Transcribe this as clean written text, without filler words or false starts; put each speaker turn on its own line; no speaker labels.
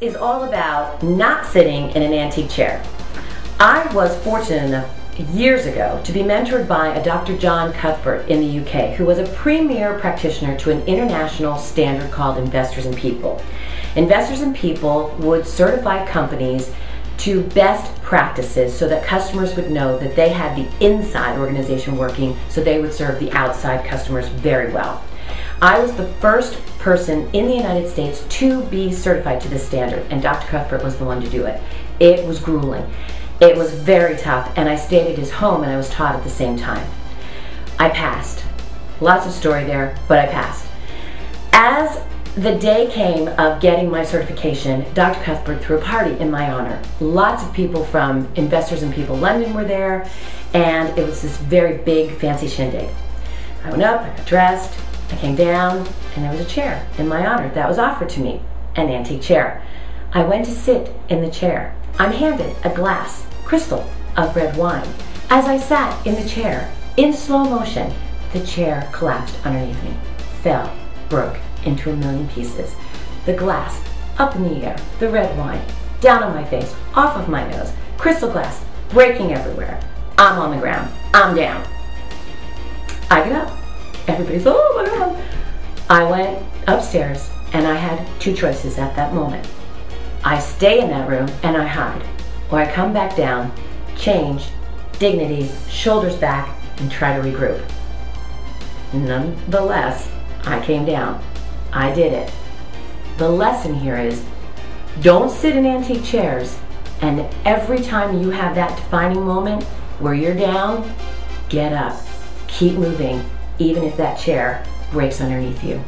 is all about not sitting in an antique chair. I was fortunate enough years ago to be mentored by a Dr. John Cuthbert in the UK, who was a premier practitioner to an international standard called Investors in People. Investors in People would certify companies to best practices so that customers would know that they had the inside organization working, so they would serve the outside customers very well. I was the first person in the United States to be certified to this standard, and Dr. Cuthbert was the one to do it. It was grueling. It was very tough, and I stayed at his home and I was taught at the same time. I passed. Lots of story there, but I passed. As the day came of getting my certification, Dr. Cuthbert threw a party in my honor. Lots of people from Investors in People London were there, and it was this very big, fancy shindig. I went up, I got dressed, I came down, and there was a chair in my honor that was offered to me, an antique chair. I went to sit in the chair. I'm handed a glass, crystal, of red wine. As I sat in the chair, in slow motion, the chair collapsed underneath me, fell, broke into a million pieces. The glass up in the air, the red wine down on my face, off of my nose, crystal glass breaking everywhere. I'm on the ground, I'm down. I get up. Everybody's, oh my God. I went upstairs and I had two choices at that moment. I stay in that room and I hide, or I come back down, change, dignity, shoulders back, and try to regroup. Nonetheless, I came down. I did it. The lesson here is, don't sit in antique chairs, and every time you have that defining moment where you're down, get up. Keep moving, even if that chair breaks underneath you.